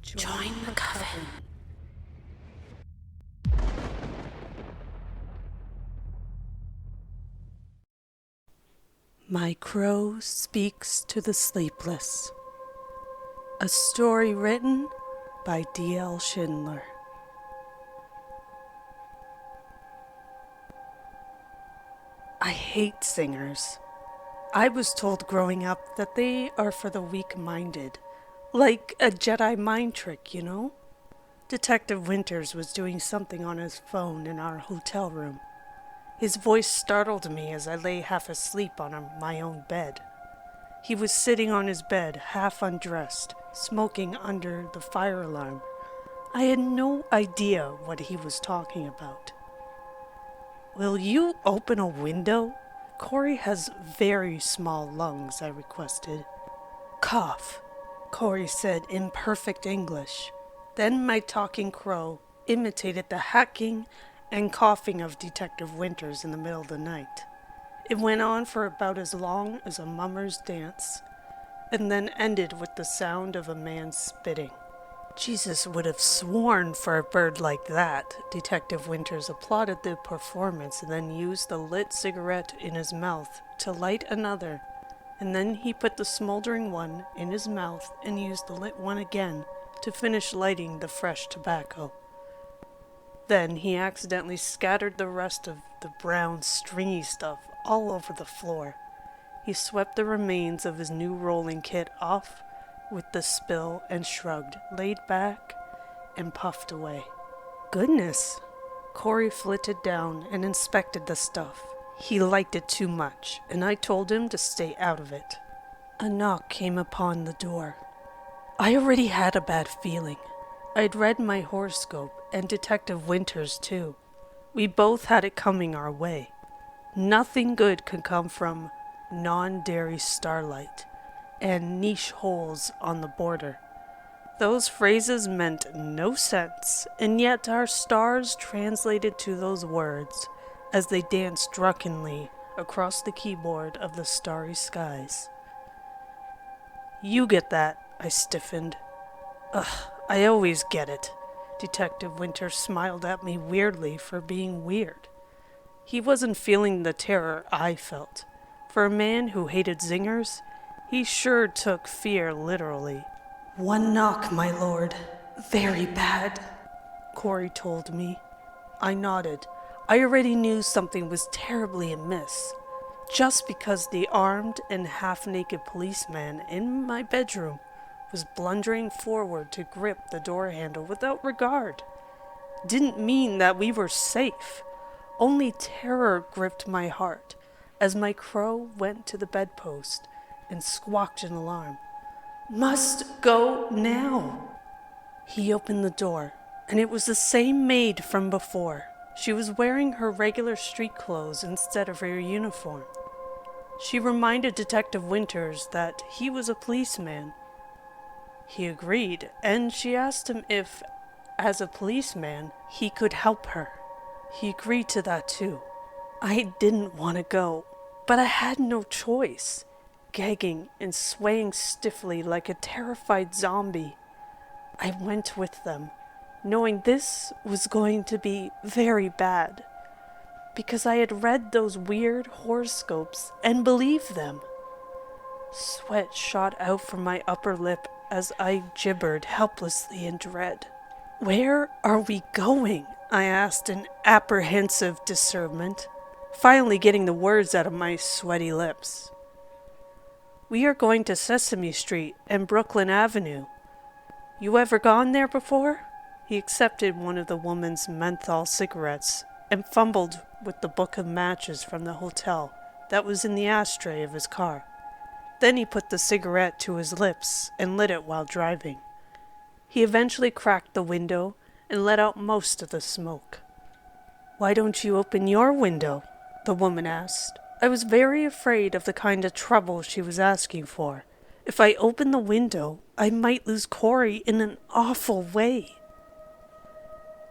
Join the coven. My Crow Speaks to the Sleepless. A story written by D.L Schindler. I hate singers. I was told growing up that they are for the weak-minded. Like a Jedi mind trick, you know? Detective Winters was doing something on his phone in our hotel room. His voice startled me as I lay half asleep on my own bed. He was sitting on his bed, half undressed, smoking under the fire alarm. I had no idea what he was talking about. "Will you open a window? Corey has very small lungs," I requested. "Cough," Corey said in perfect English. Then my talking crow imitated the hacking and coughing of Detective Winters in the middle of the night. It went on for about as long as a mummer's dance, and then ended with the sound of a man spitting. Jesus would have sworn for a bird like that. Detective Winters applauded the performance and then used the lit cigarette in his mouth to light another, and then he put the smoldering one in his mouth and used the lit one again to finish lighting the fresh tobacco. Then he accidentally scattered the rest of the brown, stringy stuff all over the floor. He swept the remains of his new rolling kit off with the spill and shrugged, laid back, and puffed away. "Goodness!" Corey flitted down and inspected the stuff. He liked it too much, and I told him to stay out of it. A knock came upon the door. I already had a bad feeling. I'd read my horoscope, and Detective Winters too. We both had it coming our way. Nothing good could come from non-dairy starlight and niche holes on the border. Those phrases meant no sense, and yet our stars translated to those words as they danced drunkenly across the keyboard of the starry skies. "You get that," I stiffened. "Ugh, I always get it." Detective Winters smiled at me weirdly for being weird. He wasn't feeling the terror I felt. For a man who hated zingers, he sure took fear literally. "One knock, my lord. Very bad," Corey told me. I nodded. I already knew something was terribly amiss. Just because the armed and half-naked policeman in my bedroom was blundering forward to grip the door handle without regard didn't mean that we were safe. Only terror gripped my heart as my crow went to the bedpost and squawked in alarm. "Must go now." He opened the door, and it was the same maid from before. She was wearing her regular street clothes instead of her uniform. She reminded Detective Winters that he was a policeman. He agreed, and she asked him if, as a policeman, he could help her. He agreed to that too. I didn't want to go, but I had no choice. Gagging and swaying stiffly like a terrified zombie, I went with them, knowing this was going to be very bad, because I had read those weird horoscopes and believed them. Sweat shot out from my upper lip as I gibbered helplessly in dread. "Where are we going?" I asked in apprehensive discernment, finally getting the words out of my sweaty lips. "We are going to Sesame Street and Brooklyn Avenue. You ever gone there before?" He accepted one of the woman's menthol cigarettes and fumbled with the book of matches from the hotel that was in the ashtray of his car. Then he put the cigarette to his lips and lit it while driving. He eventually cracked the window and let out most of the smoke. "Why don't you open your window?" the woman asked. I was very afraid of the kind of trouble she was asking for. If I opened the window, I might lose Corey in an awful way.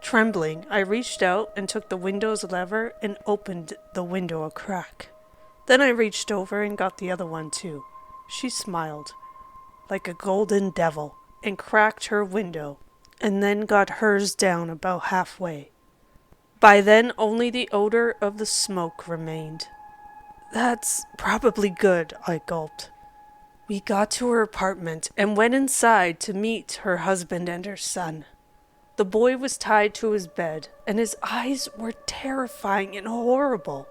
Trembling, I reached out and took the window's lever and opened the window a crack. Then I reached over and got the other one too. She smiled, like a golden devil, and cracked her window, and then got hers down about halfway. By then, only the odor of the smoke remained. "That's probably good," I gulped. We got to her apartment and went inside to meet her husband and her son. The boy was tied to his bed, and his eyes were terrifying and horrible.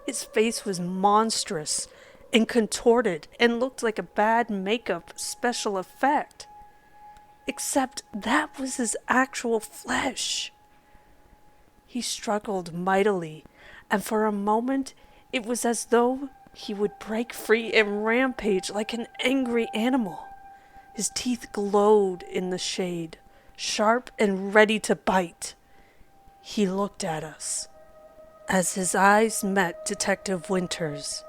His face was monstrous and contorted and looked like a bad makeup special effect. Except that was his actual flesh. He struggled mightily, and for a moment it was as though he would break free and rampage like an angry animal. His teeth glowed in the shade, sharp and ready to bite. He looked at us. As his eyes met Detective Winter's,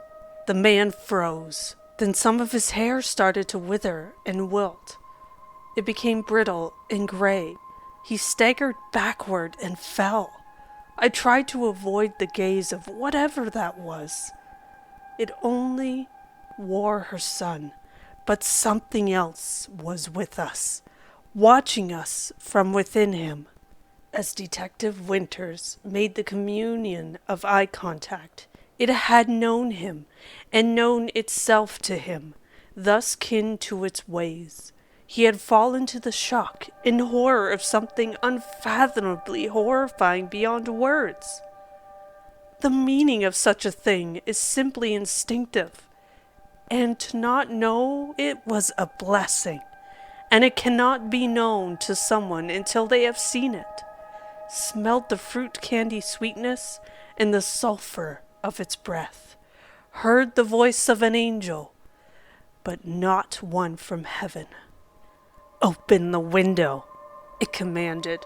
the man froze. Then some of his hair started to wither and wilt. It became brittle and gray. He staggered backward and fell. I tried to avoid the gaze of whatever that was. It only wore her son, but something else was with us, watching us from within him. As Detective Winters made the communion of eye contact, it had known him and known itself to him, thus kin to its ways. He had fallen to the shock and horror of something unfathomably horrifying beyond words. The meaning of such a thing is simply instinctive, and to not know it was a blessing, and it cannot be known to someone until they have seen it, smelled the fruit candy sweetness and the sulfur of its breath, heard the voice of an angel, but not one from heaven. "Open the window," it commanded.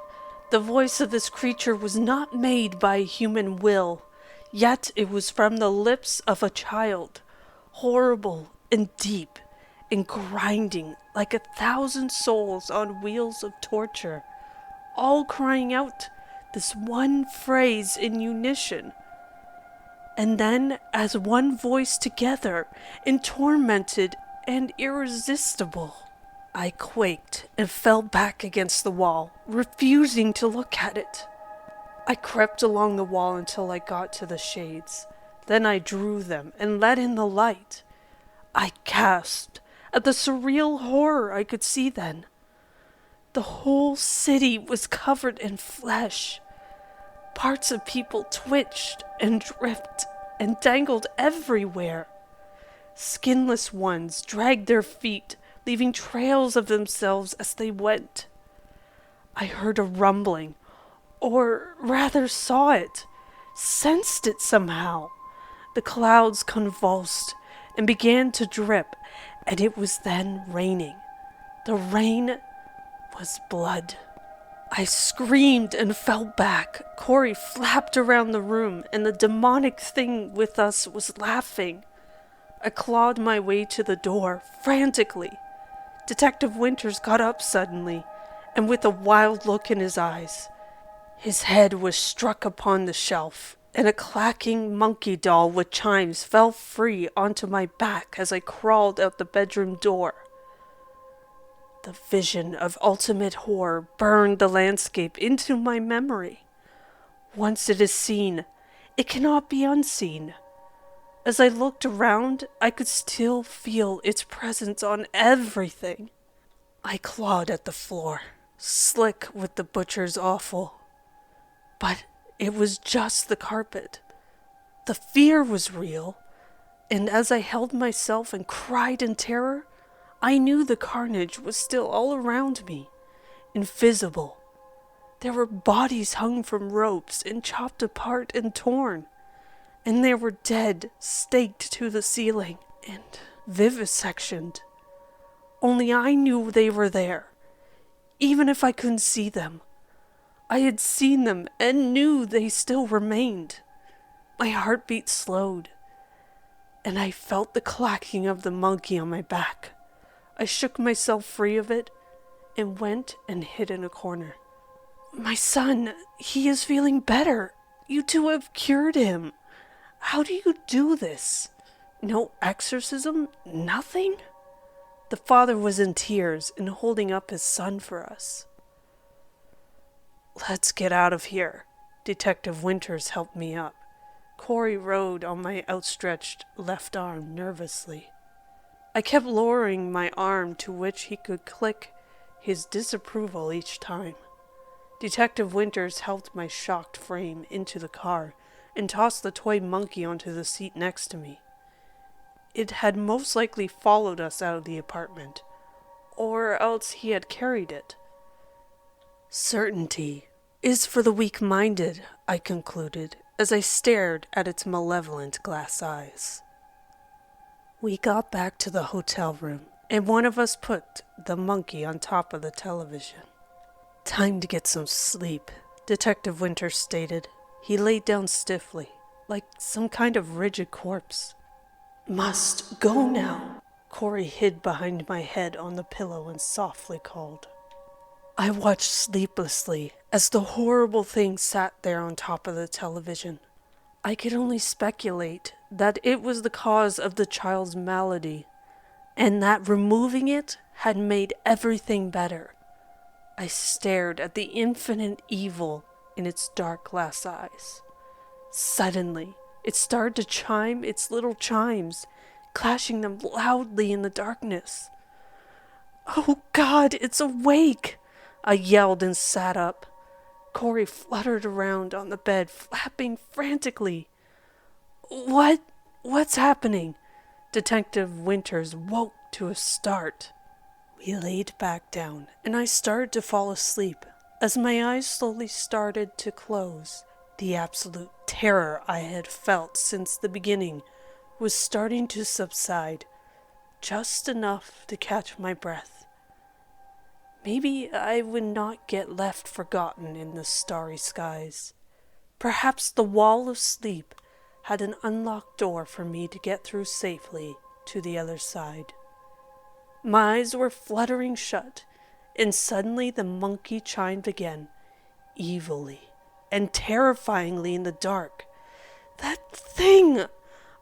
The voice of this creature was not made by human will, yet it was from the lips of a child, horrible and deep and grinding like 1,000 souls on wheels of torture, all crying out this one phrase in unison, and then as one voice together, in tormented and irresistible. I quaked and fell back against the wall, refusing to look at it. I crept along the wall until I got to the shades. Then I drew them and let in the light. I gasped at the surreal horror I could see then. The whole city was covered in flesh. Parts of people twitched and dripped and dangled everywhere. Skinless ones dragged their feet, leaving trails of themselves as they went. I heard a rumbling, or rather saw it, sensed it somehow. The clouds convulsed and began to drip, and it was then raining. The rain was blood. I screamed and fell back. Corey flapped around the room, and the demonic thing with us was laughing. I clawed my way to the door, frantically. Detective Winters got up suddenly, and with a wild look in his eyes. His head was struck upon the shelf, and a clacking monkey doll with chimes fell free onto my back as I crawled out the bedroom door. The vision of ultimate horror burned the landscape into my memory. Once it is seen, it cannot be unseen. As I looked around, I could still feel its presence on everything. I clawed at the floor, slick with the butcher's offal. But it was just the carpet. The fear was real, and as I held myself and cried in terror, I knew the carnage was still all around me, invisible. There were bodies hung from ropes and chopped apart and torn. And there were dead staked to the ceiling and vivisectioned. Only I knew they were there, even if I couldn't see them. I had seen them and knew they still remained. My heartbeat slowed, and I felt the clacking of the monkey on my back. I shook myself free of it and went and hid in a corner. "My son, he is feeling better. You two have cured him. How do you do this? No exorcism? Nothing?" The father was in tears and holding up his son for us. "Let's get out of here." Detective Winters helped me up. Corey rode on my outstretched left arm nervously. I kept lowering my arm to which he could click his disapproval each time. Detective Winters helped my shocked frame into the car and tossed the toy monkey onto the seat next to me. It had most likely followed us out of the apartment, or else he had carried it. "Certainty is for the weak-minded," I concluded as I stared at its malevolent glass eyes. We got back to the hotel room, and one of us put the monkey on top of the television. "Time to get some sleep," Detective Winters stated. He laid down stiffly, like some kind of rigid corpse. "Must go now." Corey hid behind my head on the pillow and softly called. I watched sleeplessly as the horrible thing sat there on top of the television. I could only speculate that it was the cause of the child's malady, and that removing it had made everything better. I stared at the infinite evil in its dark glass eyes. Suddenly, it started to chime its little chimes, clashing them loudly in the darkness. "Oh God, it's awake!" I yelled and sat up. Corey fluttered around on the bed, flapping frantically. What's happening?" Detective Winters woke to a start. We laid back down, and I started to fall asleep. As my eyes slowly started to close, the absolute terror I had felt since the beginning was starting to subside, just enough to catch my breath. Maybe I would not get left forgotten in the starry skies. Perhaps the wall of sleep had an unlocked door for me to get through safely to the other side. My eyes were fluttering shut, and suddenly the monkey chimed again, evilly and terrifyingly in the dark. "That thing!"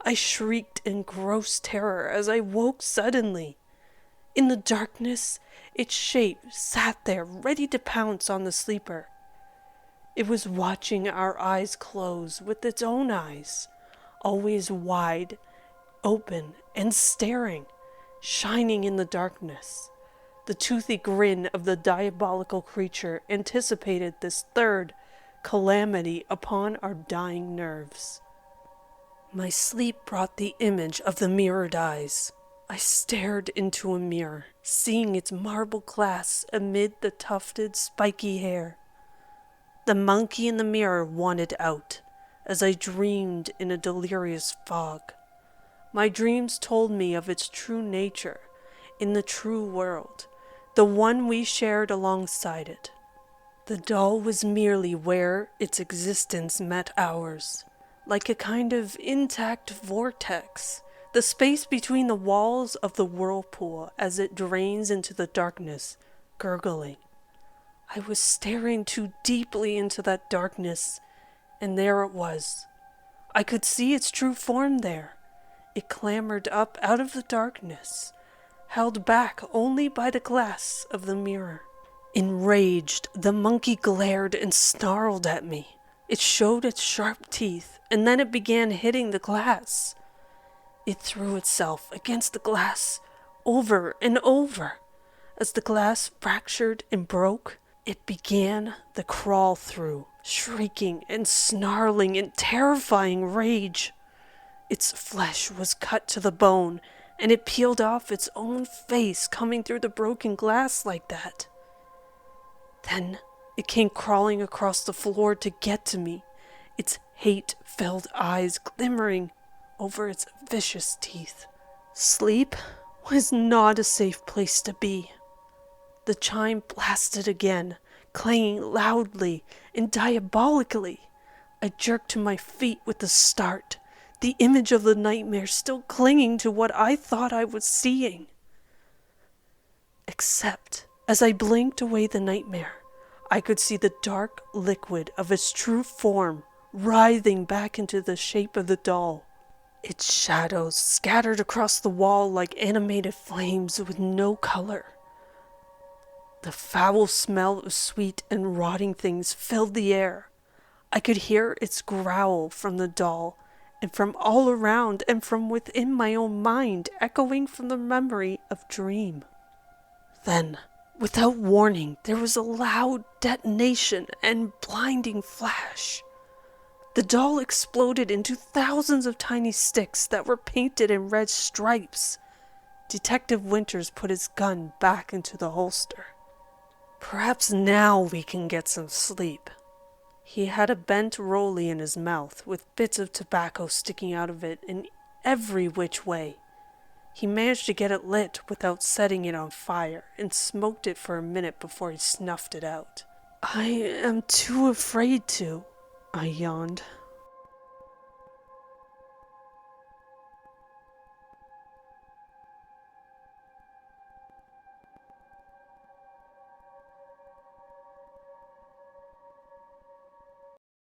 I shrieked in gross terror as I woke suddenly. In the darkness, its shape sat there ready to pounce on the sleeper. It was watching our eyes close with its own eyes, always wide, open, and staring, shining in the darkness. The toothy grin of the diabolical creature anticipated this third calamity upon our dying nerves. My sleep brought the image of the mirrored eyes. I stared into a mirror, seeing its marble glass amid the tufted, spiky hair. The monkey in the mirror wanted out, as I dreamed in a delirious fog. My dreams told me of its true nature, in the true world, the one we shared alongside it. The doll was merely where its existence met ours, like a kind of intact vortex, the space between the walls of the whirlpool as it drains into the darkness, gurgling. I was staring too deeply into that darkness, and there it was. I could see its true form there. It clambered up out of the darkness, held back only by the glass of the mirror. Enraged, the monkey glared and snarled at me. It showed its sharp teeth, and then it began hitting the glass. It threw itself against the glass over and over. As the glass fractured and broke, it began the crawl through, shrieking and snarling in terrifying rage. Its flesh was cut to the bone, and it peeled off its own face coming through the broken glass like that. Then it came crawling across the floor to get to me, its hate-filled eyes glimmering over its vicious teeth. Sleep was not a safe place to be. The chime blasted again, clanging loudly and diabolically. I jerked to my feet with a start, the image of the nightmare still clinging to what I thought I was seeing. Except, as I blinked away the nightmare, I could see the dark liquid of its true form writhing back into the shape of the doll. its shadows scattered across the wall like animated flames with no color. The foul smell of sweet and rotting things filled the air. I could hear its growl from the doll, and from all around, and from within my own mind, echoing from the memory of dream. Then, without warning, there was a loud detonation and blinding flash. The doll exploded into thousands of tiny sticks that were painted in red stripes. Detective Winters put his gun back into the holster. Perhaps now we can get some sleep. He had a bent rollie in his mouth, with bits of tobacco sticking out of it in every which way. He managed to get it lit without setting it on fire, and smoked it for a minute before he snuffed it out. I am too afraid to, I yawned.